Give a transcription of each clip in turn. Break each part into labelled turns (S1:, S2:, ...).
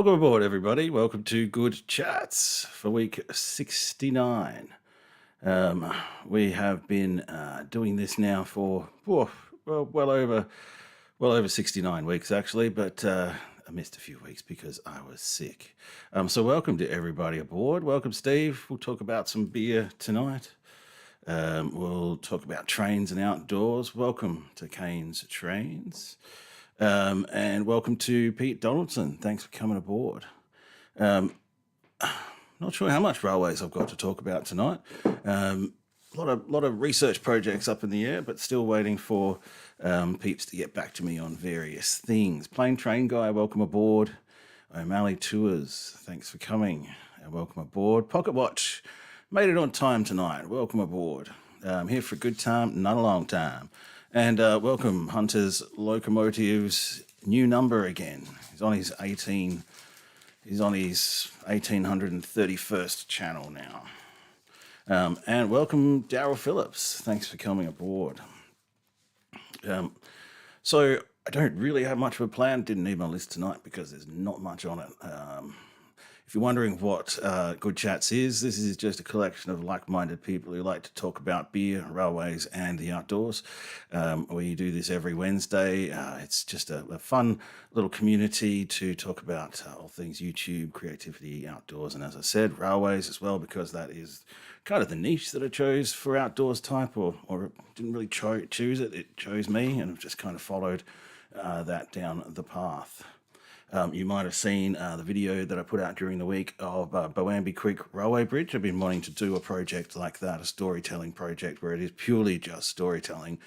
S1: Welcome aboard, everybody. Welcome to Good Chats for week 69. Um, we have been doing this now for well over 69 weeks, actually, but I missed a few weeks because I was sick. So welcome to everybody aboard. Welcome, Steve. We'll talk about some beer tonight. We'll talk about trains and outdoors. Welcome to Kane's Trains. And welcome to Pete Donaldson. Thanks for coming aboard. Not sure how much railways I've got to talk about tonight. A lot of research projects up in the air, but still waiting for Peeps to get back to me on various things. Plane Train Guy, welcome aboard. O'Malley Tours, thanks for coming. Welcome aboard. Pocket Watch, made it on time tonight. Welcome aboard. Here for a good time, not a long time. And welcome Hunter's Locomotives new number again. He's on his 1831st channel now. And welcome Daryl Phillips. Thanks for coming aboard. So I don't really have much of a plan. Didn't need my list tonight because there's not much on it. If you're wondering what Good Chats is, this is just a collection of like-minded people who like to talk about beer, railways, and the outdoors. We do this every Wednesday. It's just a fun little community to talk about all things YouTube, creativity, outdoors, and as I said, railways as well, because that is kind of the niche that I chose for outdoors type, or didn't really choose it. It chose me, and I've just kind of followed that down the path. You might have seen the video that I put out during the week of Boambi Creek Railway Bridge. I've been wanting to do a project like that, a storytelling project where it is purely just storytelling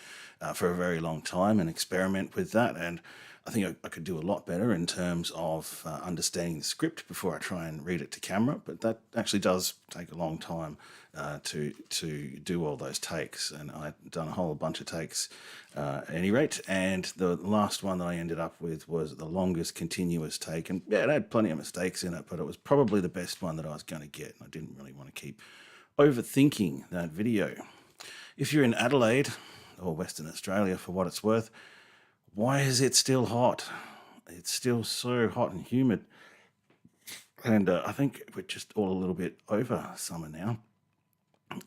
S1: for a very long time, and experiment with that. And I think I could do a lot better in terms of understanding the script before I try and read it to camera, but that actually does take a long time to do all those takes, and I've done a whole bunch of takes at any rate, and the last one that I ended up with was the longest continuous take, and yeah, it had plenty of mistakes in it, but it was probably the best one that I was going to get, and I didn't really want to keep overthinking that video. If you're in Adelaide or Western Australia, for what it's worth, why is it still hot? It's still so hot and humid, and I think we're just all a little bit over summer now.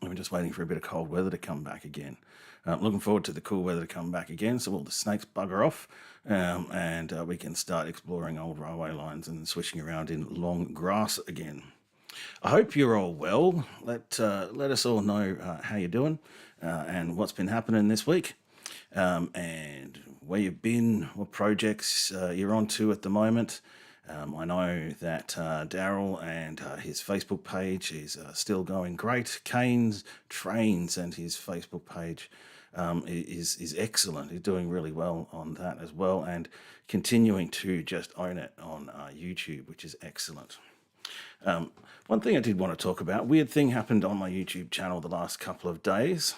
S1: I'm just waiting for a bit of cold weather to come back again. Looking forward to the cool weather to come back again, so all the snakes bugger off, and we can start exploring old railway lines and swishing around in long grass again. I hope you're all well. Let us all know how you're doing and what's been happening this week, and where you've been, what projects you're on to at the moment. I know that Daryl and his Facebook page is still going great. Kane's Trains and his Facebook page is excellent. He's doing really well on that as well, and continuing to just own it on YouTube, which is excellent. One thing I did want to talk about, weird thing happened on my YouTube channel the last couple of days.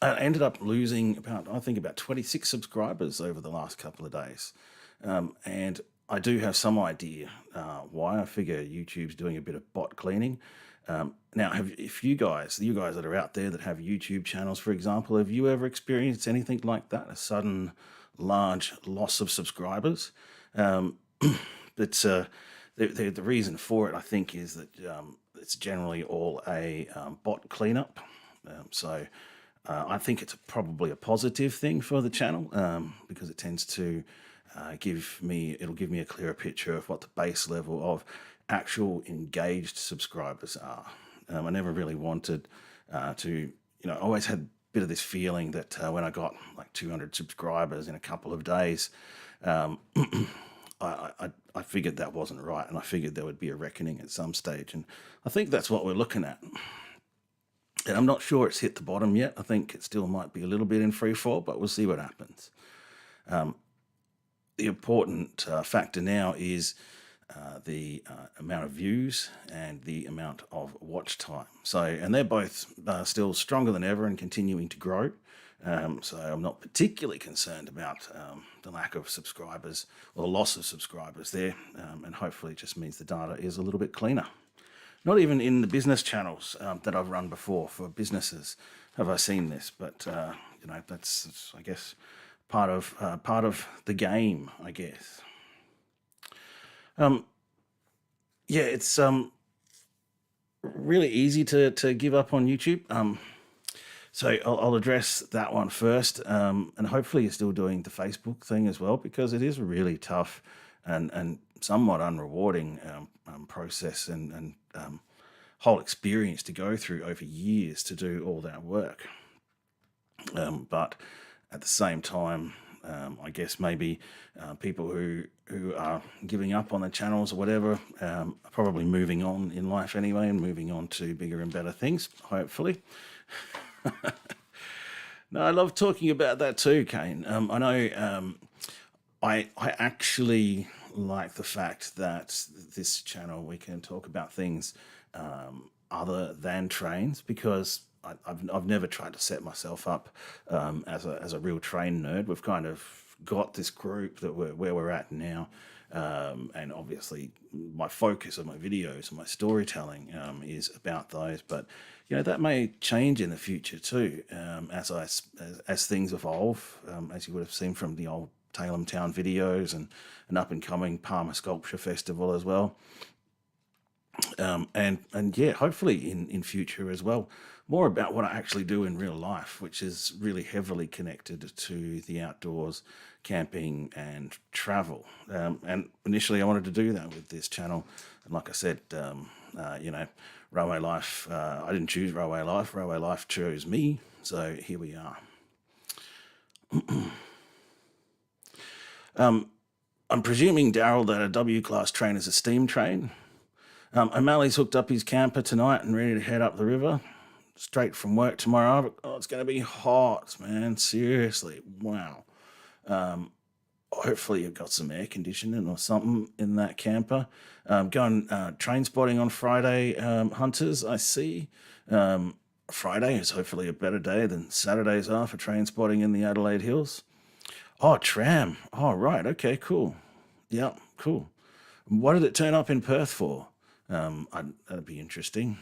S1: I ended up losing about 26 subscribers over the last couple of days. And I do have some idea why. I figure YouTube's doing a bit of bot cleaning. Now, if you guys that are out there that have YouTube channels, for example, have you ever experienced anything like that, a sudden large loss of subscribers? The reason for it, I think, is that it's generally all a bot cleanup. So I think it's probably a positive thing for the channel because it tends to give me a clearer picture of what the base level of actual engaged subscribers are. I never really wanted to, I always had a bit of this feeling that when I got like 200 subscribers in a couple of days, I figured that wasn't right, and I figured there would be a reckoning at some stage, and I think that's what we're looking at. And I'm not sure it's hit the bottom yet. I think it still might be a little bit in free fall, but we'll see what happens. The important factor now is the amount of views and the amount of watch time. And they're both still stronger than ever and continuing to grow. So I'm not particularly concerned about the lack of subscribers or the loss of subscribers there. And hopefully it just means the data is a little bit cleaner. Not even in the business channels that I've run before for businesses have I seen this, but that's I guess part of the game, I guess. Um, yeah, it's really easy to give up on YouTube. So I'll address that one first, and hopefully you're still doing the Facebook thing as well, because it is a really tough and somewhat unrewarding process and whole experience to go through over years to do all that work. But at the same time, I guess maybe people who are giving up on the channels or whatever are probably moving on in life anyway, and moving on to bigger and better things, hopefully. No, I love talking about that too, Kane. I know I actually like the fact that this channel we can talk about things other than trains, because I've never tried to set myself up as a real train nerd. We've kind of got this group that we're where we're at now. And obviously, my focus of my videos and my storytelling is about those. But that may change in the future too, as things evolve. As you would have seen from the old Talem Town videos and an up and coming Palmer Sculpture Festival as well. And yeah, hopefully in future as well, more about what I actually do in real life, which is really heavily connected to the outdoors, camping, and travel. And initially, I wanted to do that with this channel, and like I said, Railway Life. I didn't choose Railway Life. Railway Life chose me. So here we are. I'm presuming, Daryl, that a W class train is a steam train. O'Malley's hooked up his camper tonight and ready to head up the river, straight from work tomorrow. Oh, it's going to be hot, man. Seriously, wow. Hopefully you've got some air conditioning or something in that camper. Going train spotting on Friday, hunters, I see. Friday is hopefully a better day than Saturdays are for train spotting in the Adelaide Hills. Oh, tram. Oh, right. Okay, cool. Yeah, cool. What did it turn up in Perth for? That'd be interesting.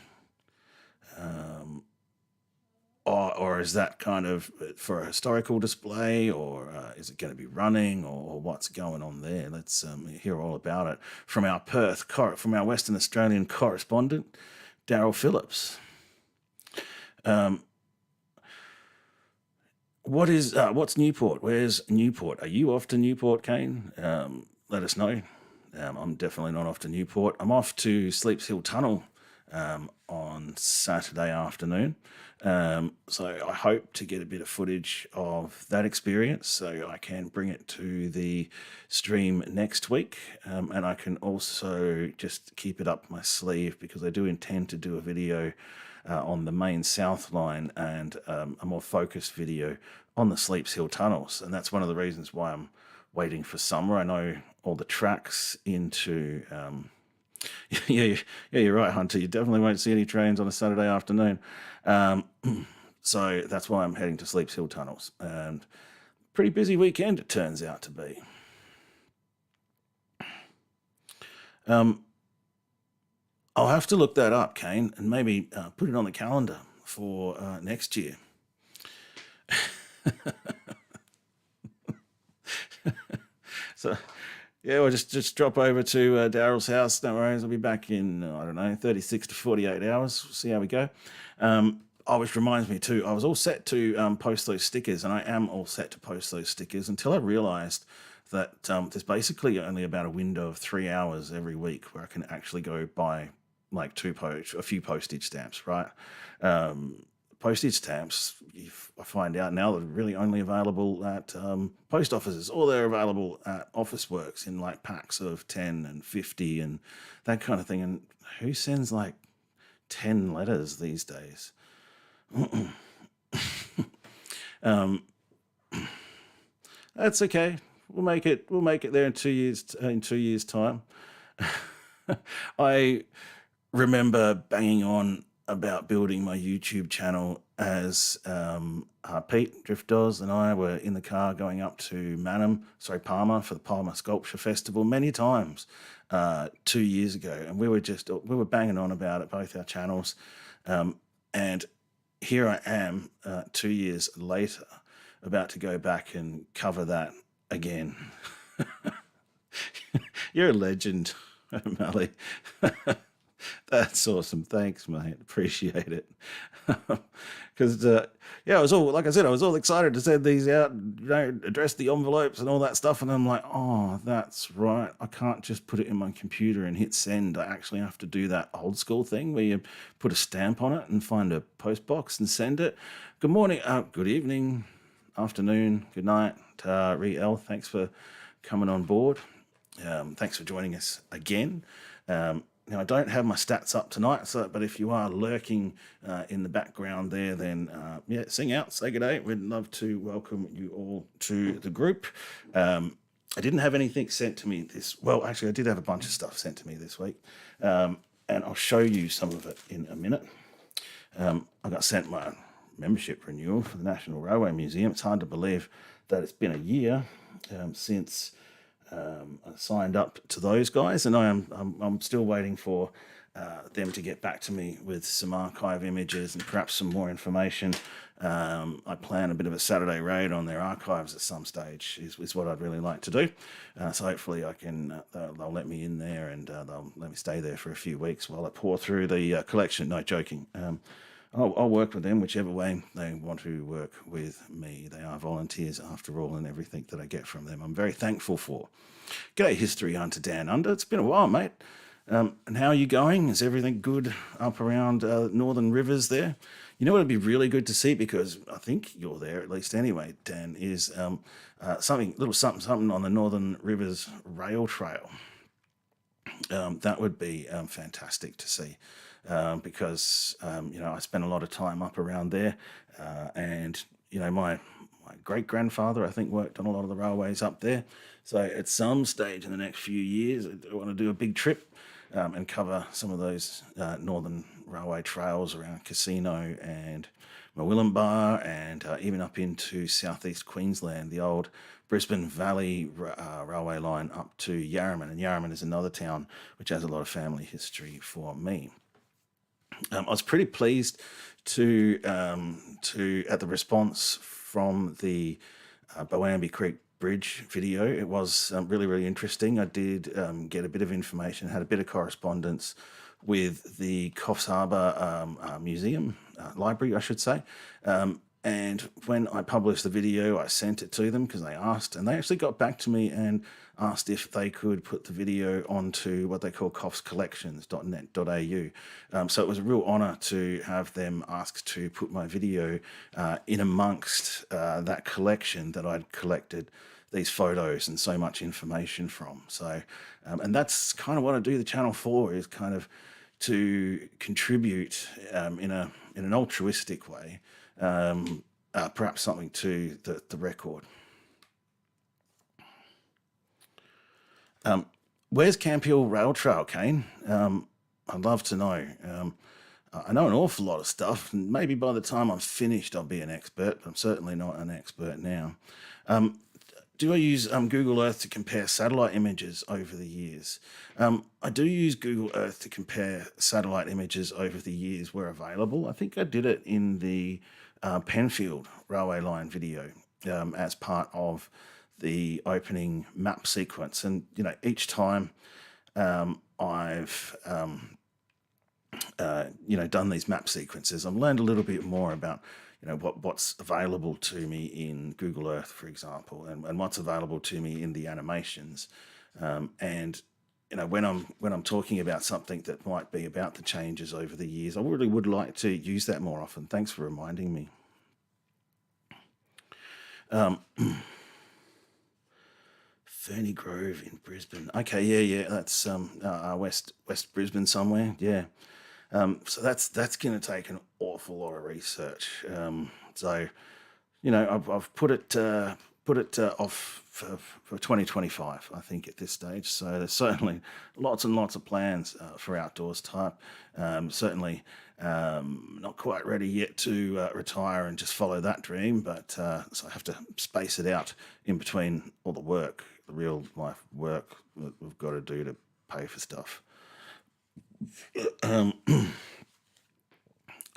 S1: Or is that kind of for a historical display, or is it going to be running, or what's going on there? Let's hear all about it from our from our Western Australian correspondent, Daryl Phillips. What's Newport? Where's Newport? Are you off to Newport, Kane? Let us know. I'm definitely not off to Newport. I'm off to Sleeps Hill Tunnel on Saturday afternoon. So I hope to get a bit of footage of that experience so I can bring it to the stream next week. And I can also just keep it up my sleeve, because I do intend to do a video on the main South Line and a more focused video on the Sleeps Hill tunnels. And that's one of the reasons why I'm waiting for summer. I know all the tracks into... yeah, you're right, Hunter. You definitely won't see any trains on a Saturday afternoon. So that's why I'm heading to Sleeps Hill tunnels. And pretty busy weekend it turns out to be. I'll have to look that up, Kane, and maybe put it on the calendar for next year. So, yeah, we'll just drop over to Daryl's house. No worries. I'll be back in, 36 to 48 hours. We'll see how we go. Which reminds me too, I was all set to post those stickers, and I am all set to post those stickers until I realised that there's basically only about a window of 3 hours every week where I can actually go buy like a few postage stamps, right? Postage stamps, I find out now, they're really only available at post offices, or they're available at Officeworks in like packs of 10 and 50 and that kind of thing. And who sends like 10 letters these days? That's okay. We'll make it there in 2 years. In 2 years' time. I remember banging on about building my YouTube channel as Pete Driftdoz and I were in the car going up to Palmer for the Palmer Sculpture Festival many times 2 years ago, and we were banging on about it, both our channels, and here I am 2 years later, about to go back and cover that again. You're a legend, O'Malley. That's awesome. Thanks, mate. Appreciate it. Because yeah, I was all like I said, I was all excited to send these out, address the envelopes and all that stuff, and I'm like, oh, that's right. I can't just put it in my computer and hit send. I actually have to do that old school thing where you put a stamp on it and find a post box and send it. Good morning, good evening, afternoon, good night, Riel. Thanks for coming on board. Thanks for joining us again. Now, I don't have my stats up tonight, but if you are lurking in the background there, then yeah, sing out, say good day. We'd love to welcome you all to the group. I didn't have anything sent to me well, actually, I did have a bunch of stuff sent to me this week, and I'll show you some of it in a minute. I got sent my membership renewal for the National Railway Museum. It's hard to believe that it's been a year since I signed up to those guys, and I'm still waiting for them to get back to me with some archive images and perhaps some more information. I plan a bit of a Saturday raid on their archives at some stage, is what I'd really like to do. So hopefully I can, they'll let me in there, and they'll let me stay there for a few weeks while I pour through the collection. No, joking. I'll work with them whichever way they want to work with me. They are volunteers after all, and everything that I get from them I'm very thankful for. G'day, History Hunter Dan Under. It's been a while, mate. And how are you going? Is everything good up around Northern Rivers there? You know what would be really good to see, because I think you're there at least anyway, Dan, is something on the Northern Rivers Rail Trail. That would be fantastic to see. Because I spent a lot of time up around there, and my great grandfather, I think, worked on a lot of the railways up there. So at some stage in the next few years, I want to do a big trip and cover some of those northern railway trails around Casino and Murwillumbah, and even up into southeast Queensland, the old Brisbane Valley railway line up to Yarraman. And Yarraman is another town which has a lot of family history for me. I was pretty pleased to at the response from the Boambi Creek Bridge video. It was really, really interesting. I did get a bit of information, had a bit of correspondence with the Coffs Harbour Museum, library, I should say. And when I published the video, I sent it to them because they asked, and they actually got back to me and asked if they could put the video onto what they call coffscollections.net.au. So it was a real honour to have them ask to put my video in amongst that collection that I'd collected these photos and so much information from. So, and that's kind of what I do the channel for, is kind of to contribute in an altruistic way, perhaps something to the record. Where's Campiel Rail Trail, Kane? I'd love to know. I know an awful lot of stuff, and maybe by the time I'm finished, I'll be an expert. I'm certainly not an expert now. Do I use Google Earth to compare satellite images over the years? I do use Google Earth to compare satellite images over the years where available. I think I did it in the Penfield railway line video as part of the opening map sequence. And, each time I've done these map sequences, I've learned a little bit more about what's available to me in Google Earth, for example, and what's available to me in the animations. And when I'm talking about something that might be about the changes over the years, I really would like to use that more often. Thanks for reminding me. Ferny Grove in Brisbane. Okay, yeah, that's West Brisbane somewhere. Yeah. So that's going to take an awful lot of research. So, I've put it off for 2025, I think, at this stage. So there's certainly lots and lots of plans for outdoors type. Certainly not quite ready yet to retire and just follow that dream, but so I have to space it out in between all the work, the real life work that we've got to do to pay for stuff.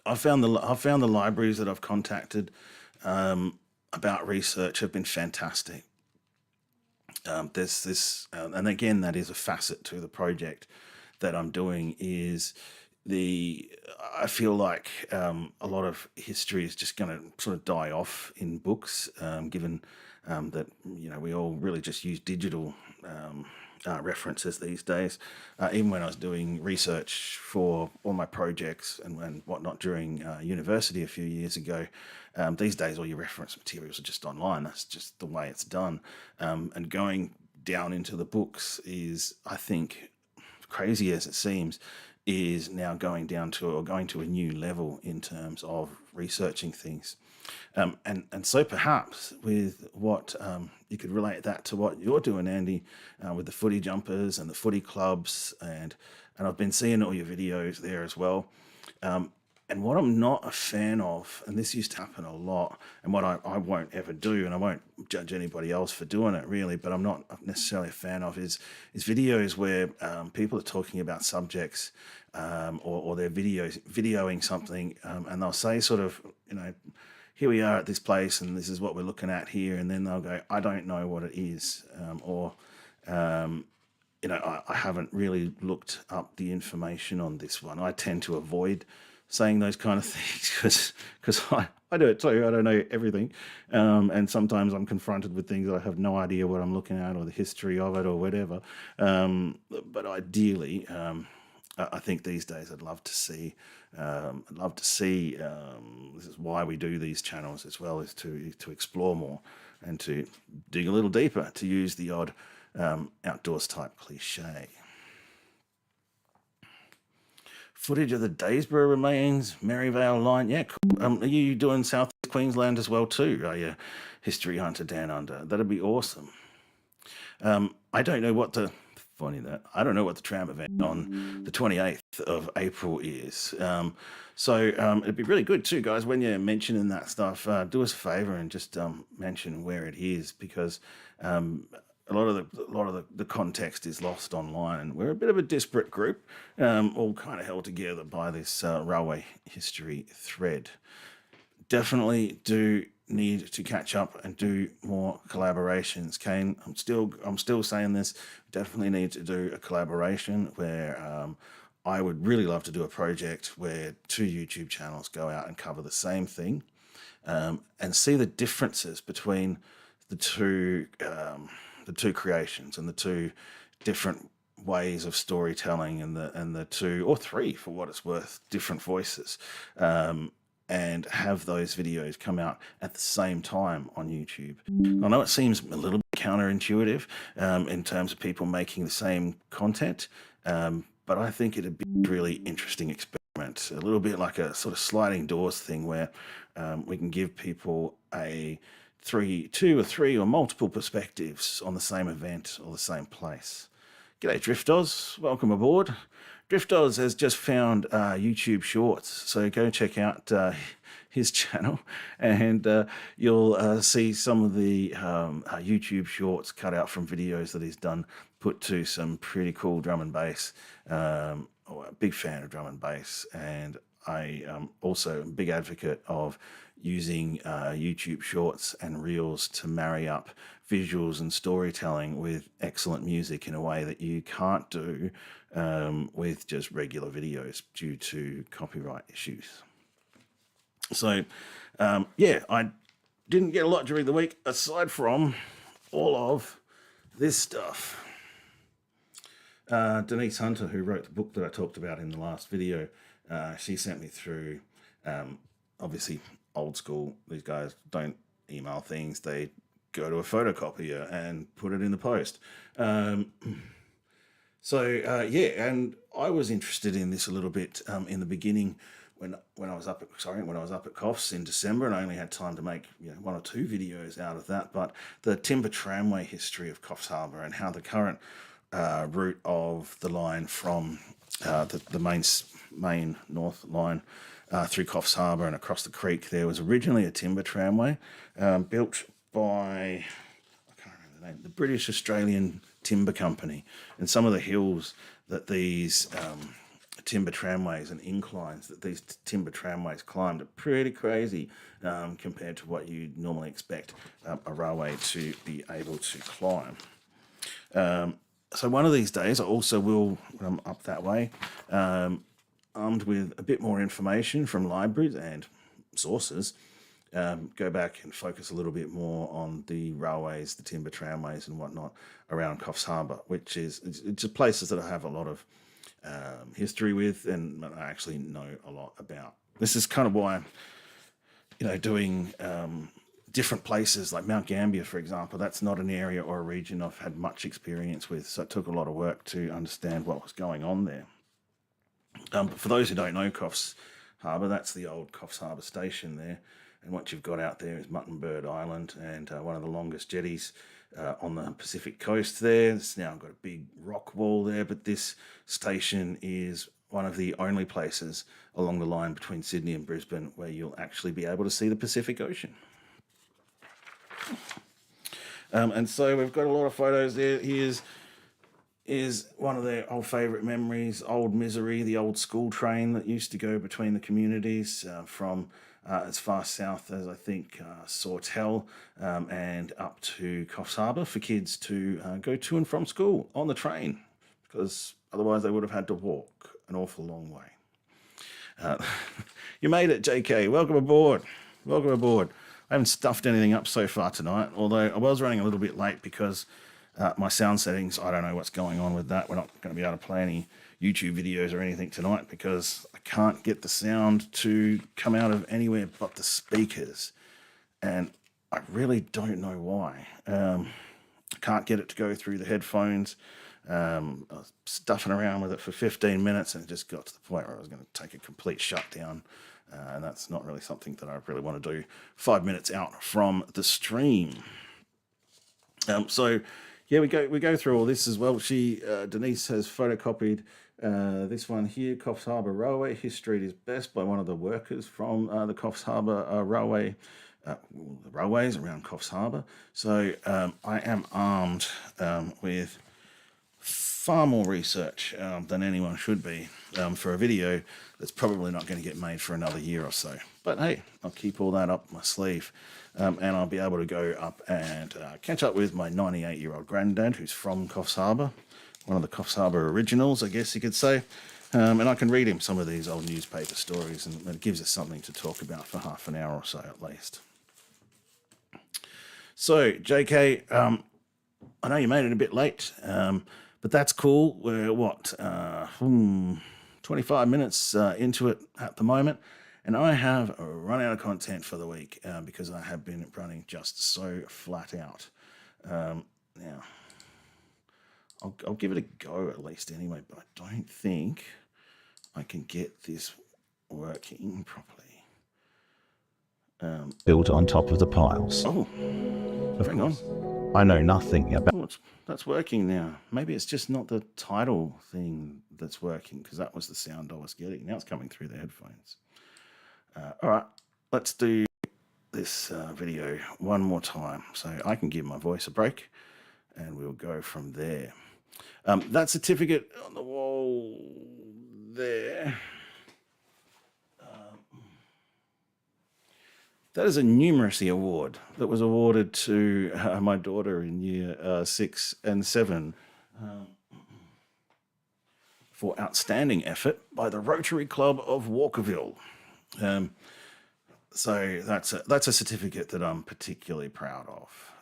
S1: I found the libraries that I've contacted about research have been fantastic. There's this, and again, that is a facet to the project that I'm doing. Is the I feel like a lot of history is just going to sort of die off in books, given that we all really just use digital references these days. Even when I was doing research for all my projects and whatnot during university a few years ago, these days all your reference materials are just online. That's just the way it's done. And going down into the books is, I think, crazy as it seems, is now going to a new level in terms of researching things. And so perhaps with what you could relate that to what you're doing, Andy, with the footy jumpers and the footy clubs, and I've been seeing all your videos there as well. And what I'm not a fan of, and this used to happen a lot, and what I won't ever do, and I won't judge anybody else for doing it really, but I'm not necessarily a fan of, is videos where people are talking about subjects, or they're videoing something, and they'll say sort of, here we are at this place, and this is what we're looking at here, and then they'll go, I don't know what it is, or I haven't really looked up the information on this one. I tend to avoid saying those kind of things because I do it too. I don't know everything. And sometimes I'm confronted with things that I have no idea what I'm looking at or the history of it or whatever. But ideally, I think these days I'd love to see. This is why we do these channels as well, is to explore more and to dig a little deeper, to use the odd outdoors type cliche. Footage of the Daysborough remains, Maryvale line. Yeah, cool. Are you doing South Queensland as well too? Are you history hunter down under? That'd be awesome. I don't know what the I don't know what the tram event on the 28th of April is. So it'd be really good too, guys, when you're mentioning that stuff, do us a favor and just mention where it is, because a lot of the context is lost online, and we're a bit of a disparate group, all kind of held together by this railway history thread. Definitely do need to catch up and do more collaborations. Kane, I'm still saying this. Definitely need to do a collaboration where I would really love to do a project where two YouTube channels go out and cover the same thing, and see the differences between the two creations and the two different ways of storytelling, and the two or three, for what it's worth, different voices, and have those videos come out at the same time on YouTube. I know it seems a little bit counterintuitive in terms of people making the same content, but I think it'd be a really interesting experiment, a little bit like a sort of sliding doors thing, where we can give people two or three or multiple perspectives on the same event or the same place. G'day Driftos, welcome aboard. Driftos has just found YouTube Shorts, so go check out his channel, and you'll see some of the YouTube Shorts cut out from videos that he's done, put to some pretty cool drum and bass. A big fan of drum and bass, and I am also a big advocate of using YouTube Shorts and Reels to marry up visuals and storytelling with excellent music in a way that you can't do with just regular videos due to copyright issues. So, I didn't get a lot during the week aside from all of this stuff. Denise Hunter, who wrote the book that I talked about in the last video, she sent me through, obviously old school, these guys don't email things, they go to a photocopier and put it in the post. And I was interested in this a little bit in the beginning when I was up at Coffs in December, and I only had time to make one or two videos out of that. But the timber tramway history of Coffs Harbour, and how the current route of the line from the main north line through Coffs Harbour and across the creek there was originally a timber tramway built by, I can't remember the name, the British Australian Timber Company. And some of the hills that these timber tramways and inclines that these timber tramways climbed are pretty crazy compared to what you'd normally expect a railway to be able to climb. So one of these days, I also will, when I'm up that way, armed with a bit more information from libraries and sources, go back and focus a little bit more on the railways, the timber tramways and whatnot around Coffs Harbour, which is it's just places that I have a lot of history with and I actually know a lot about. This is kind of why, doing different places like Mount Gambier, for example, that's not an area or a region I've had much experience with. So it took a lot of work to understand what was going on there. But for those who don't know Coffs Harbour, that's the old Coffs Harbour station there. And what you've got out there is Muttonbird Island and one of the longest jetties on the Pacific coast there. It's now got a big rock wall there, but this station is one of the only places along the line between Sydney and Brisbane where you'll actually be able to see the Pacific Ocean. And so we've got a lot of photos there. Here's one of their old favourite memories, Old Misery, the old school train that used to go between the communities from as far south as I think Sawtell and up to Coffs Harbour for kids to go to and from school on the train, because otherwise they would have had to walk an awful long way. You made it, JK. Welcome aboard. Welcome aboard. I haven't stuffed anything up so far tonight, although I was running a little bit late because my sound settings, I don't know what's going on with that. We're not going to be able to play any YouTube videos or anything tonight because I can't get the sound to come out of anywhere but the speakers. And I really don't know why. I can't get it to go through the headphones. I was stuffing around with it for 15 minutes and it just got to the point where I was going to take a complete shutdown. And that's not really something that I really want to do 5 minutes out from the stream. So yeah, we go through all this as well. Denise has photocopied this one here, Coffs Harbour Railway. His street is best, by one of the workers from the Coffs Harbour Railway, the railways around Coffs Harbour. So I am armed with far more research than anyone should be for a video that's probably not going to get made for another year or so. But hey, I'll keep all that up my sleeve and I'll be able to go up and catch up with my 98-year-old granddad who's from Coffs Harbour, one of the Coffs Harbour originals, I guess you could say. And I can read him some of these old newspaper stories and it gives us something to talk about for half an hour or so at least. So, JK, I know you made it a bit late, but that's cool. We're 25 minutes into it at the moment, and I have run out of content for the week because I have been running just so flat out. Now, I'll give it a go at least anyway, but I don't think I can get this working properly.
S2: Built on top of the piles.
S1: Oh, hang on.
S2: I know nothing about...
S1: Oh, that's working now. Maybe it's just not the title thing that's working, because that was the sound I was getting. Now it's coming through the headphones. All right, let's do this video one more time so I can give my voice a break and we'll go from there. That certificate on the wall there, that is a numeracy award that was awarded to my daughter in year 6 and 7 for outstanding effort by the Rotary Club of Walkerville. So that's a certificate that I'm particularly proud of.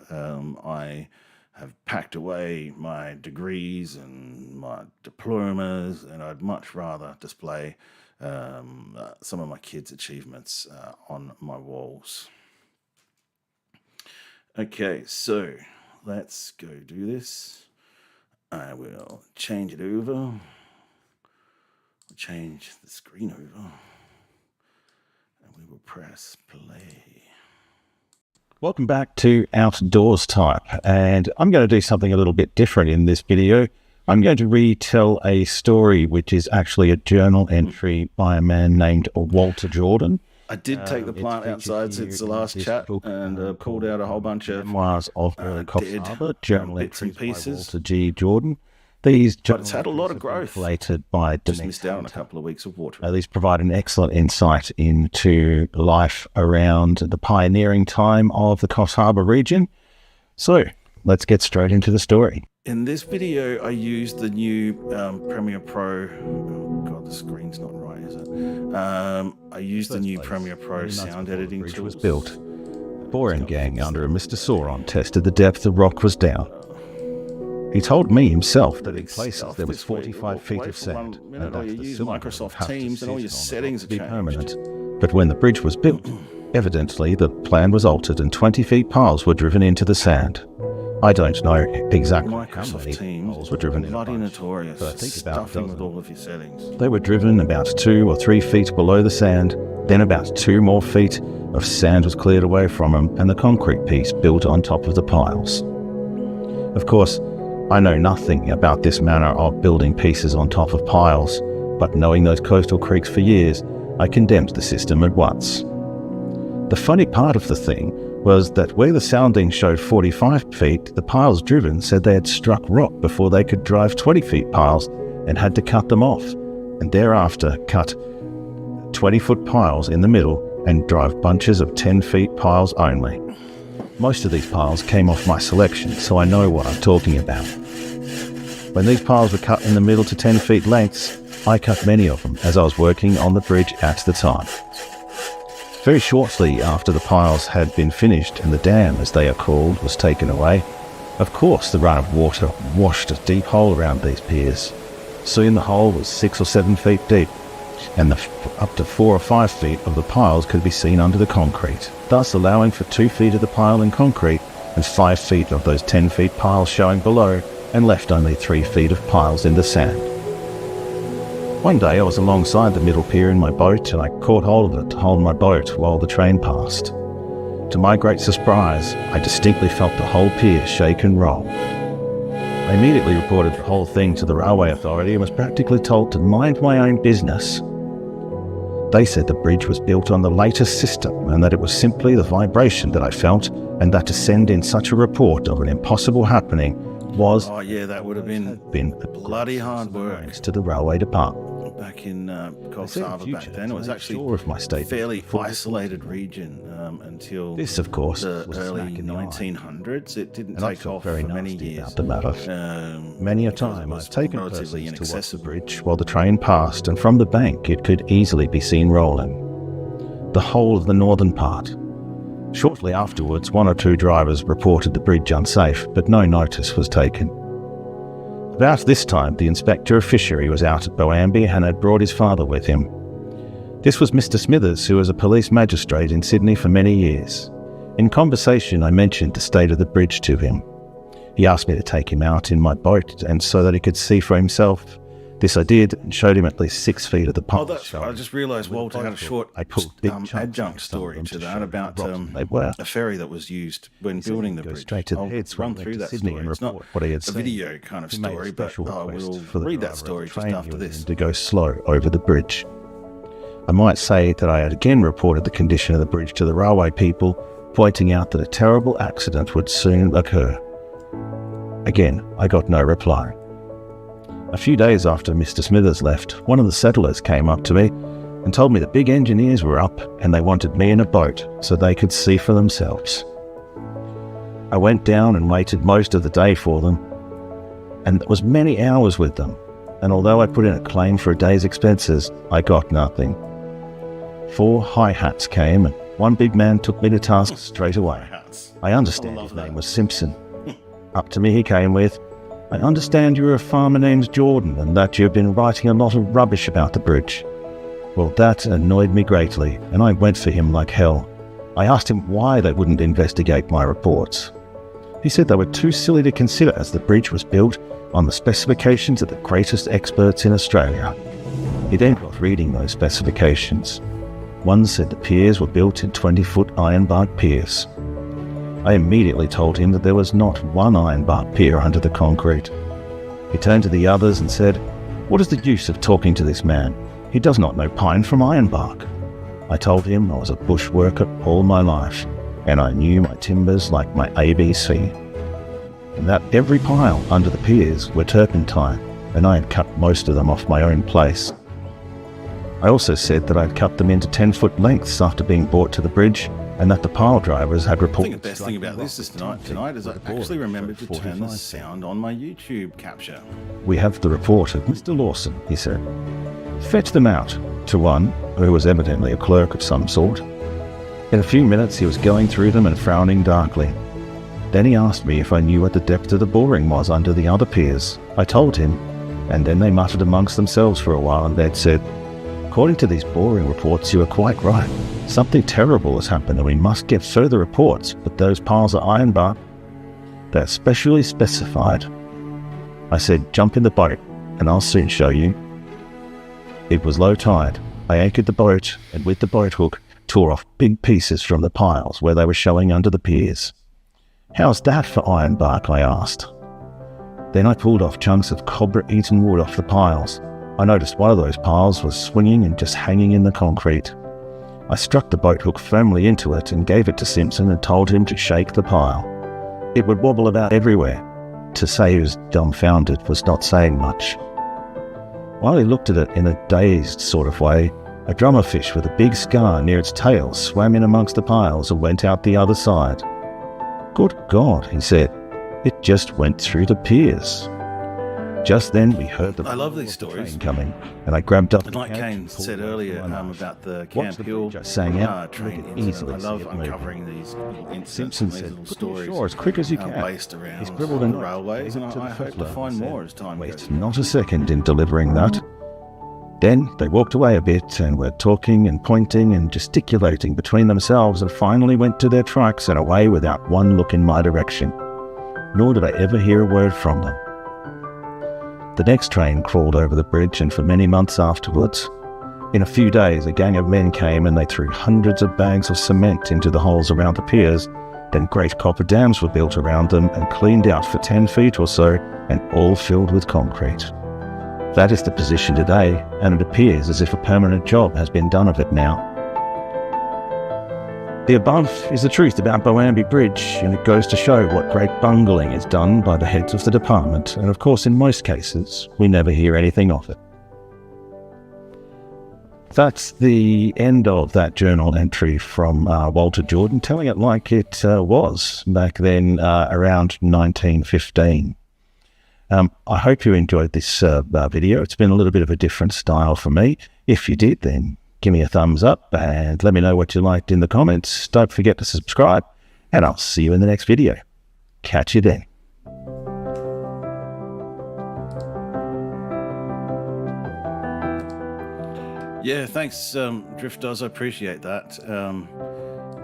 S1: I have packed away my degrees and my diplomas, and I'd much rather display some of my kids' achievements on my walls. Okay, so let's go do this. I will change it over. Change the screen over. And we will press play.
S2: Welcome back to Outdoors Type, and I'm going to do something a little bit different in this video. I'm going to retell a story which is actually a journal entry by a man named Walter Jordan.
S1: I did take the plant outside since the last chat and pulled out a whole bunch of
S2: memoirs of early Coffs Harbour, journal
S1: bits and
S2: entries
S1: pieces.
S2: by Walter G. Jordan. These
S1: But it's had a lot of growth.
S2: Collated by
S1: Just
S2: Denise
S1: missed out on a
S2: Hunter.
S1: couple of weeks of water.
S2: These provide an excellent insight into life around the pioneering time of the Coffs Harbour region. So, let's get straight into the story.
S1: In this video, I used the new Premiere Pro. Oh God, the screen's not right, is it? I used the new Premiere Pro sound editing
S2: Bridge
S1: tools.
S2: was built. The boring gang under a Mr. Sauron tested the depth the rock was down. He told me himself that in places there was 45 feet of sand, and that
S1: you
S2: the
S1: use
S2: cylinder
S1: Microsoft
S2: would have to
S1: Teams and all
S2: sit
S1: your
S2: on the
S1: settings
S2: rock
S1: are
S2: to be
S1: changed.
S2: permanent. But when the bridge was built, evidently the plan was altered and 20 feet piles were driven into the sand. I don't know exactly how
S1: Microsoft
S2: many
S1: Teams
S2: piles were driven in a
S1: bloody
S2: bunch,
S1: notorious.
S2: but I think about a
S1: Stuffing
S2: dozen.
S1: with all of your settings.
S2: They were driven about 2 or 3 feet below the sand, then about 2 more feet of sand was cleared away from them, and the concrete piece built on top of the piles. Of course, I know nothing about this manner of building pieces on top of piles, but knowing those coastal creeks for years, I condemned the system at once. The funny part of the thing was that where the sounding showed 45 feet, the piles driven said they had struck rock before they could drive 20 feet piles and had to cut them off, and thereafter cut 20-foot piles in the middle and drive bunches of 10 feet piles only. Most of these piles came off my selection, so I know what I'm talking about. When these piles were cut in the middle to 10 feet lengths, I cut many of them as I was working on the bridge at the time. Very shortly after the piles had been finished and the dam, as they are called, was taken away, of course the run of water washed a deep hole around these piers. Soon the hole was 6 or 7 feet deep, and up to 4 or 5 feet of the piles could be seen under the concrete, thus allowing for 2 feet of the pile in concrete and 5 feet of those 10 feet piles showing below, and left only 3 feet of piles in the sand. One day I was alongside the middle pier in my boat, and I caught hold of it to hold my boat while the train passed. To my great surprise, I distinctly felt the whole pier shake and roll. I immediately reported the whole thing to the railway authority and was practically told to mind my own business. They said the bridge was built on the latest system and that it was simply the vibration that I felt, and that to send in such a report of an impossible happening was
S1: Oh yeah, that would have been bloody hard work
S2: to the railway department.
S1: back in Coffs
S2: said in
S1: Harbour
S2: future
S1: back then. It was
S2: to make
S1: actually
S2: sure of my
S1: a
S2: statement
S1: fairly
S2: before
S1: isolated region until
S2: This, of course,
S1: the
S2: was a
S1: early
S2: smack in the eye.
S1: 1900s. It didn't
S2: And I
S1: take
S2: felt
S1: off
S2: very
S1: for many
S2: nasty
S1: years.
S2: about the matter. Many a
S1: because it
S2: time
S1: was
S2: I've taken
S1: relatively
S2: persons to watch the
S1: inaccessible.
S2: bridge while the train passed, and from the bank it could easily be seen rolling. The whole of the northern part. Shortly afterwards, 1 or 2 drivers reported the bridge unsafe, but no notice was taken. About this time, the Inspector of Fishery was out at Boambi and had brought his father with him. This was Mr. Smithers, who was a police magistrate in Sydney for many years. In conversation, I mentioned the state of the bridge to him. He asked me to take him out in my boat, and so that he could see for himself. This I did, and showed him at least 6 feet of the
S1: Oh,
S2: piles.
S1: I just realised Walter had a short
S2: I pulled big chunks
S1: adjunct
S2: out of some of
S1: story
S2: them
S1: to
S2: to
S1: that
S2: show
S1: about
S2: how rotten they were.
S1: a ferry that was used when
S2: He said
S1: building
S2: he'd
S1: the
S2: go
S1: bridge.
S2: straight to the
S1: I'll
S2: heads when
S1: run
S2: he went
S1: through
S2: to
S1: that
S2: Sydney
S1: story.
S2: and
S1: It's not
S2: report what he had
S1: a
S2: seen.
S1: video kind of
S2: He made a
S1: story, but
S2: special
S1: I
S2: request
S1: will
S2: for the
S1: read that
S2: driver of
S1: story
S2: the
S1: just
S2: train
S1: after
S2: he was
S1: this.
S2: in to go slow over the bridge. I might say that I had again reported the condition of the bridge to the railway people, pointing out that a terrible accident would soon occur. Again, I got no reply. A few days after Mr. Smithers left, one of the settlers came up to me and told me the big engineers were up and they wanted me in a boat so they could see for themselves. I went down and waited most of the day for them, and it was many hours with them, and although I put in a claim for a day's expenses, I got nothing. 4 high hats came, and one big man took me to task straight away. I understand
S1: I love
S2: his name
S1: that.
S2: was Simpson. Up to me he came with, "I understand you're a farmer named Jordan and that you've been writing a lot of rubbish about the bridge." Well, that annoyed me greatly, and I went for him like hell. I asked him why they wouldn't investigate my reports. He said they were too silly to consider, as the bridge was built on the specifications of the greatest experts in Australia. He then got reading those specifications. One said the piers were built in 20-foot ironbark piers. I immediately told him that there was not one ironbark pier under the concrete. He turned to the others and said, "What is the use of talking to this man? He does not know pine from ironbark." I told him I was a bush worker all my life, and I knew my timbers like my ABC, and that every pile under the piers were turpentine, and I had cut most of them off my own place. I also said that I'd cut them into 10-foot lengths after being brought to the bridge, and that the pile drivers had
S1: I think
S2: reported.
S1: the best thing about this is tonight is I actually remembered to turn the sound on my YouTube capture.
S2: We have the report of Mr. Lawson, he said. Fetch them out, to one who was evidently a clerk of some sort. In a few minutes he was going through them and frowning darkly. Then he asked me if I knew what the depth of the boring was under the other piers. I told him, and then they muttered amongst themselves for a while, and they'd said, "According to these boring reports, you are quite right. Something terrible has happened and we must get further reports, but those piles are ironbark. They're specially specified." I said, "Jump in the boat and I'll soon show you." It was low tide. I anchored the boat and with the boat hook tore off big pieces from the piles where they were showing under the piers. "How's that for ironbark?" I asked. Then I pulled off chunks of cobra-eaten wood off the piles. I noticed one of those piles was swinging and just hanging in the concrete. I struck the boat hook firmly into it and gave it to Simpson and told him to shake the pile. It would wobble about everywhere. To say he was dumbfounded was not saying much. While he looked at it in a dazed sort of way, a drummerfish with a big scar near its tail swam in amongst the piles and went out the other side. "Good God," he said, "it just went through the piers." Just then we heard the
S1: I love these stories.
S2: train coming, and I grabbed up.
S1: And like Kane said earlier about the
S2: Watch
S1: Camp
S2: the
S1: Hill
S2: bridge I sang out.
S1: train
S2: You can
S1: incident,
S2: easily
S1: I love
S2: see it moving.
S1: uncovering these little incidents
S2: Simpson
S1: and these
S2: said,
S1: little
S2: "Put
S1: stories
S2: ashore as quick as you can."
S1: based around
S2: He scribbled a
S1: the
S2: note,
S1: railways,
S2: gave
S1: and
S2: it to
S1: I
S2: the
S1: hope to
S2: fiddler,
S1: find
S2: and
S1: more
S2: said,
S1: as time goes
S2: "Wait
S1: on.
S2: not a second in delivering that." Then they walked away a bit and were talking and pointing and gesticulating between themselves and finally went to their trucks and away without one look in my direction. Nor did I ever hear a word from them. The next train crawled over the bridge, and for many months afterwards, in a few days, a gang of men came and they threw hundreds of bags of cement into the holes around the piers. Then great copper dams were built around them and cleaned out for 10 feet or so, and all filled with concrete. That is the position today, and it appears as if a permanent job has been done of it now. The above is the truth about Boambi Bridge, and it goes to show what great bungling is done by the heads of the department, and of course in most cases, we never hear anything of it. That's the end of that journal entry from Walter Jordan, telling it like it was back then around 1915. I hope you enjoyed this video. It's been a little bit of a different style for me. If you did, then give me a thumbs up and let me know what you liked in the comments. Don't forget to subscribe, and I'll see you in the next video. Catch you then.
S1: Yeah, thanks, Drifters. I appreciate that.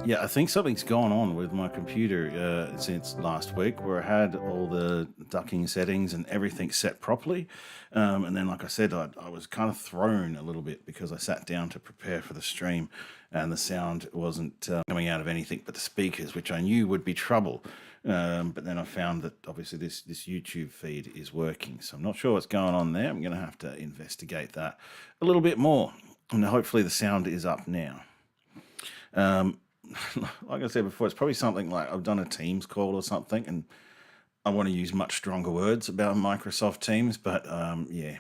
S1: Yeah, I think something's gone on with my computer since last week, where I had all the ducking settings and everything set properly. And then, like I said, I was kind of thrown a little bit because I sat down to prepare for the stream and the sound wasn't coming out of anything but the speakers, which I knew would be trouble. But then I found that obviously this YouTube feed is working. So I'm not sure what's going on there. I'm going to have to investigate that a little bit more. And hopefully the sound is up now. Like I said before, it's probably something like I've done a Teams call or something, and I want to use much stronger words about Microsoft Teams, but yeah,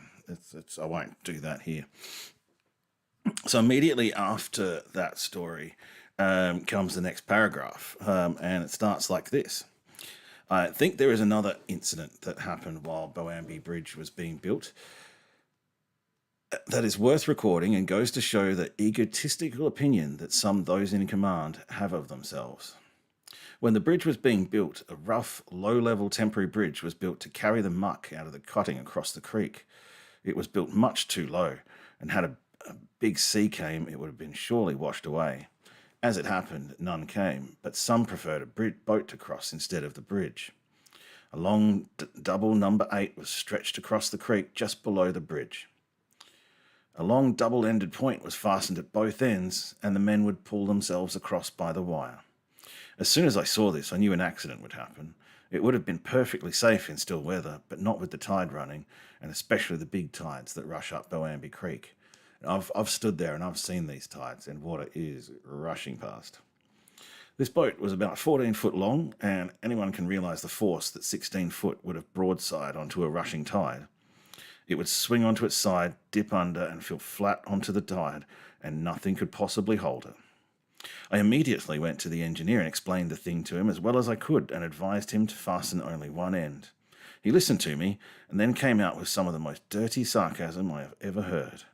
S1: I won't do that here. So immediately after that story comes the next paragraph, and it starts like this. I think there is another incident that happened while Boambi Bridge was being built that is worth recording and goes to show the egotistical opinion that those in command have of themselves. When the bridge was being built, a rough, low-level temporary bridge was built to carry the muck out of the cutting across the creek. It was built much too low, and had a big sea came, it would have been surely washed away. As it happened, none came, but some preferred a boat to cross instead of the bridge. A long double number 8 was stretched across the creek just below the bridge. A long double-ended point was fastened at both ends, and the men would pull themselves across by the wire. As soon as I saw this, I knew an accident would happen. It would have been perfectly safe in still weather, but not with the tide running, and especially the big tides that rush up Boambi Creek. I've stood there and I've seen these tides, and water is rushing past. This boat was about 14 foot long, and anyone can realise the force that 16 foot would have broadside onto a rushing tide. It would swing onto its side, dip under, and feel flat onto the tide, and nothing could possibly hold it. I immediately went to the engineer and explained the thing to him as well as I could and advised him to fasten only one end. He listened to me and then came out with some of the most dirty sarcasm I have ever heard.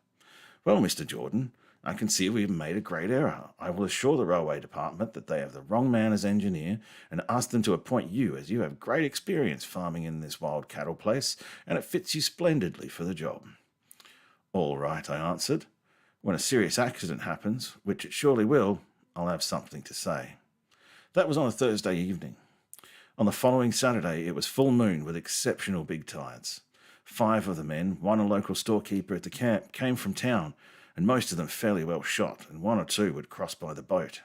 S1: Well, Mr. Jordan, I can see we've made a great error. I will assure the railway department that they have the wrong man as engineer and ask them to appoint you, as you have great experience farming in this wild cattle place and it fits you splendidly for the job. All right, I answered. When a serious accident happens, which it surely will, I'll have something to say. That was on a Thursday evening. On the following Saturday, it was full moon with exceptional big tides. 5 of the men, one a local storekeeper at the camp, came from town, and most of them fairly well shot, and 1 or 2 would cross by the boat.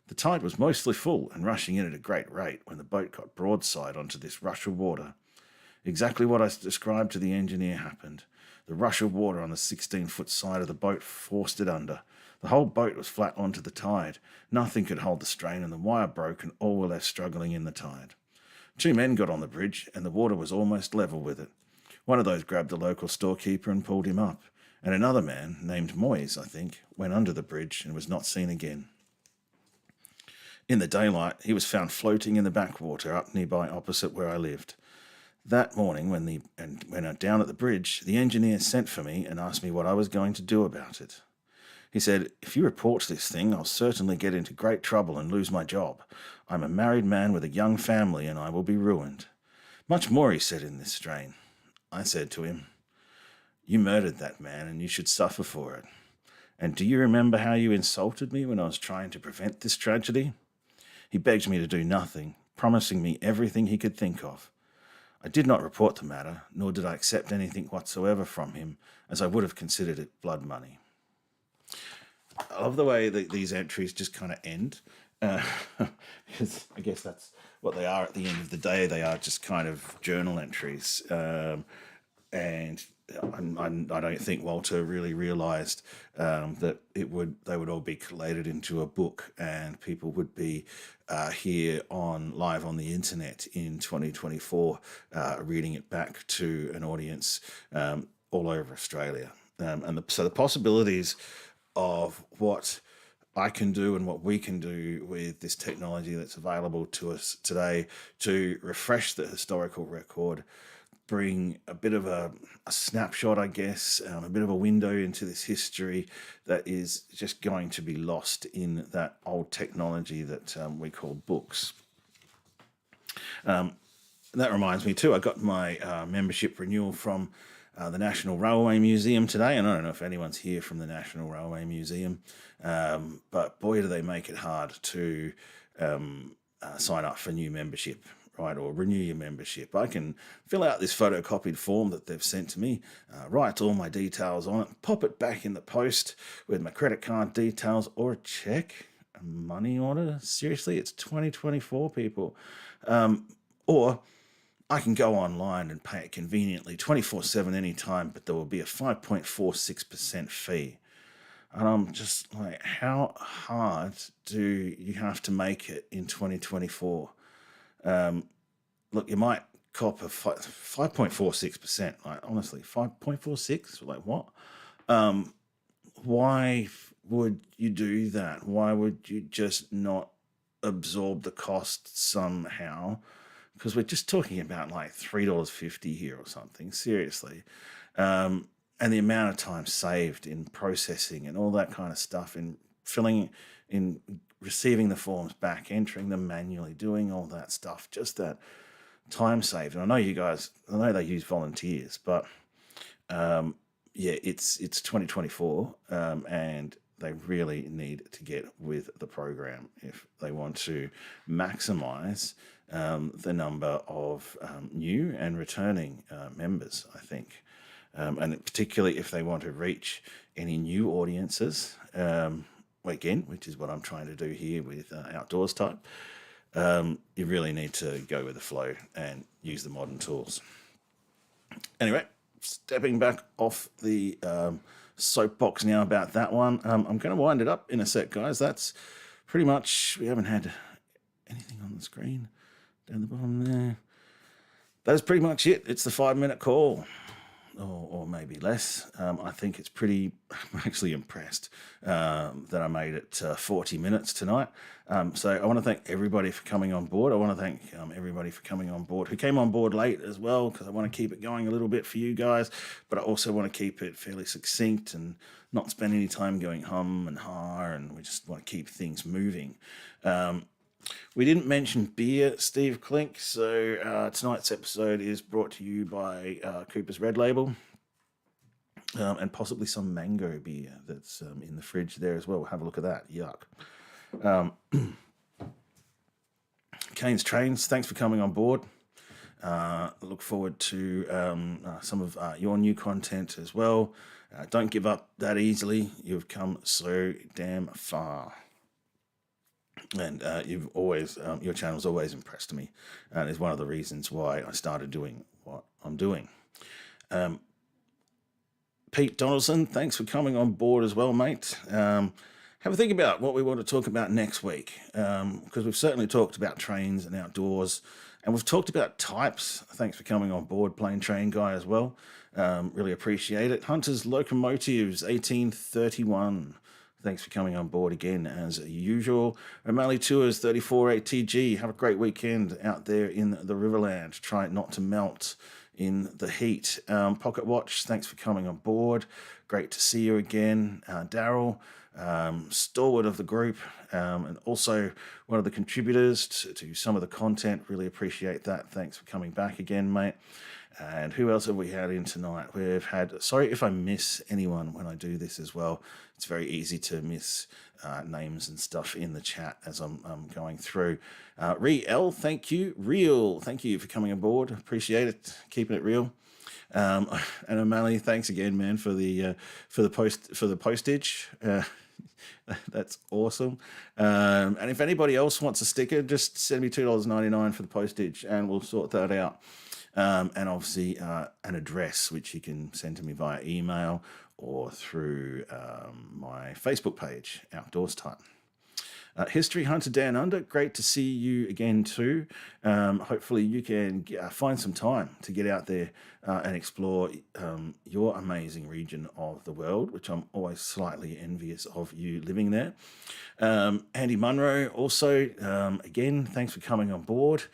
S1: The tide was mostly full and rushing in at a great rate when the boat got broadside onto this rush of water. Exactly what I described to the engineer happened. The rush of water on the 16-foot side of the boat forced it under. The whole boat was flat onto the tide. Nothing could hold the strain, and the wire broke, and all were left struggling in the tide. 2 men got on the bridge, and the water was almost level with it. One of those grabbed the local storekeeper and pulled him up, and another man, named Moyes, I think, went under the bridge and was not seen again. In the daylight, he was found floating in the backwater up nearby opposite where I lived. That morning, when down at the bridge, the engineer sent for me and asked me what I was going to do about it. He said, "If you report this thing, I'll certainly get into great trouble and lose my job. I'm a married man with a young family and I will be ruined." Much more he said in this strain. I said to him, "You murdered that man and you should suffer for it. And do you remember how you insulted me when I was trying to prevent this tragedy?" He begged me to do nothing, promising me everything he could think of. I did not report the matter, nor did I accept anything whatsoever from him, as I would have considered it blood money. I love the way that these entries just kind of end, because I guess that's what they are at the end of the day. They are just kind of journal entries, and I don't think Walter really realised that they would all be collated into a book, and people would be here live on the internet in 2024, reading it back to an audience all over Australia, so the possibilities of what I can do and what we can do with this technology that's available to us today to refresh the historical record, bring a bit of a snapshot, I guess, a bit of a window into this history that is just going to be lost in that old technology that we call books. That reminds me too, I got my membership renewal from the National Railway Museum today, and I don't know if anyone's here from the National Railway Museum, but boy do they make it hard to sign up for new membership, right, or renew your membership. I can fill out this photocopied form that they've sent to me, write all my details on it, pop it back in the post with my credit card details or a check, a money order. Seriously, it's 2024, people. Or I can go online and pay it conveniently 24/7 anytime, but there will be a 5.46% fee. And I'm just like, how hard do you have to make it in 2024? Look, you might cop a 5.46%. Like, honestly, 5.46? Like, what? Why would you do that? Why would you just not absorb the cost somehow? Because we're just talking about like $3.50 here or something, seriously. And the amount of time saved in processing and all that kind of stuff, in filling, in receiving the forms back, entering them manually, doing all that stuff, just that time saved. And I know they use volunteers, but it's 2024, and they really need to get with the program if they want to maximize the number of new and returning members, I think. And particularly if they want to reach any new audiences, again, which is what I'm trying to do here with Outdoors Type, you really need to go with the flow and use the modern tools. Anyway, stepping back off the soapbox now about that one, I'm going to wind it up in a sec, guys. That's pretty much, we haven't had anything on the screen down the bottom there. That's pretty much it. It's the 5-minute call. or maybe less. I think it's pretty. I'm actually impressed that I made it 40 minutes tonight. So I want to thank everybody for coming on board. I want to thank everybody for coming on board who came on board late as well, because I want to keep it going a little bit for you guys, but I also want to keep it fairly succinct and not spend any time going hum and ha, and we just want to keep things moving. We didn't mention beer, Steve Klink, so tonight's episode is brought to you by Cooper's Red Label, and possibly some mango beer that's in the fridge there as well. We'll have a look at that. Yuck. Kane's Trains, thanks for coming on board. Look forward to some of your new content as well. Don't give up that easily. You've come so damn far. And you've always, your channel's always impressed me, and is one of the reasons why I started doing what I'm doing. Pete Donaldson, thanks for coming on board as well, mate. Have a think about what we want to talk about next week, because we've certainly talked about trains and outdoors, and we've talked about types. Thanks for coming on board, Plain Train Guy, as well. Really appreciate it. Hunter's Locomotives, 1831. Thanks for coming on board again, as usual. O'Malley Tours, 34ATG. Have a great weekend out there in the Riverland. Try not to melt in the heat. Pocket Watch, thanks for coming on board. Great to see you again. Daryl, stalwart of the group, and also one of the contributors to some of the content. Really appreciate that. Thanks for coming back again, mate. And who else have we had in tonight? We've had, sorry if I miss anyone when I do this as well. It's very easy to miss names and stuff in the chat as I'm going through. Real, thank you. Real, thank you for coming aboard. Appreciate it. Keeping it real. And O'Malley, thanks again, man, for the postage. That's awesome. And if anybody else wants a sticker, just send me $2.99 for the postage, and we'll sort that out. And obviously an address which you can send to me via email or through my Facebook page, Outdoors Time. History Hunter Dan Under, great to see you again too. Hopefully you can find some time to get out there and explore your amazing region of the world, which I'm always slightly envious of you living there. Andy Munro also, again, thanks for coming on board.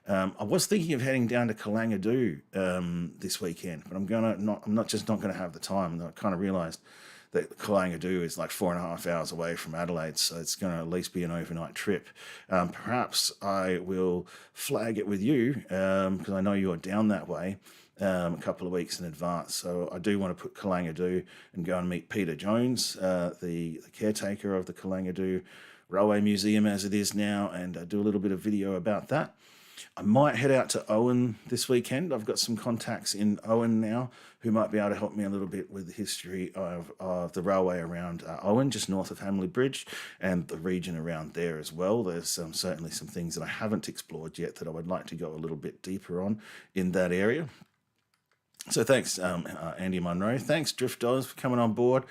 S1: I was thinking of heading down to Kalangadoo this weekend, but I'm not going to have the time. And I kind of realised that Kalangadoo is like 4.5 hours away from Adelaide, so it's going to at least be an overnight trip. Perhaps I will flag it with you, because I know you're down that way a couple of weeks in advance. So I do want to put Kalangadoo and go and meet Peter Jones, the caretaker of the Kalangadoo Railway Museum as it is now, and do a little bit of video about that. I might head out to Owen this weekend. I've got some contacts in Owen now who might be able to help me a little bit with the history of the railway around Owen, just north of Hamley Bridge, and the region around there as well. There's certainly some things that I haven't explored yet that I would like to go a little bit deeper on in that area. So thanks, Andy Munro. Thanks, Drift Oz, for coming on board.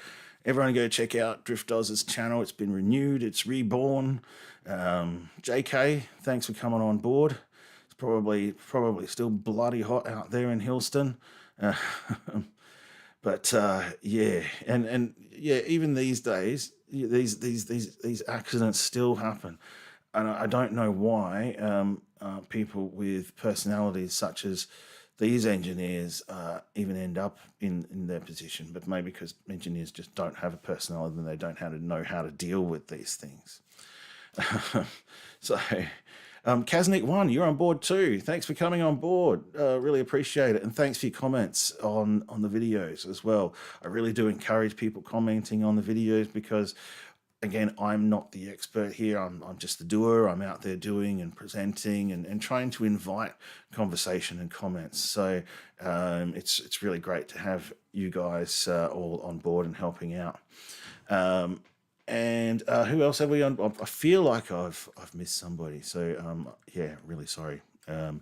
S1: Everyone go check out Drift Oz's channel. It's been renewed. It's reborn. JK, thanks for coming on board. Probably still bloody hot out there in Hillston, but yeah, and yeah, even these days, these accidents still happen, and I don't know why people with personalities such as these engineers even end up in their position. But maybe because engineers just don't have a personality and they don't know how to deal with these things. So. Kaznik1, you're on board too. Thanks for coming on board. Really appreciate it. And thanks for your comments on the videos as well. I really do encourage people commenting on the videos because, again, I'm not the expert here. I'm just the doer. I'm out there doing and presenting and trying to invite conversation and comments. So it's really great to have you guys all on board and helping out. And who else have we on? I feel like I've missed somebody. So, yeah, really sorry. But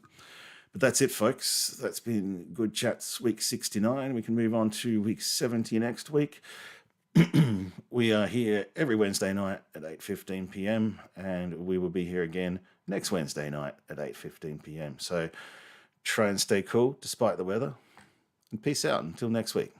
S1: that's it, folks. That's been Good Chats week 69. We can move on to week 70 next week. We are here every Wednesday night at 8:15 p.m. and we will be here again next Wednesday night at 8:15 p.m. So try and stay cool despite the weather. And peace out until next week.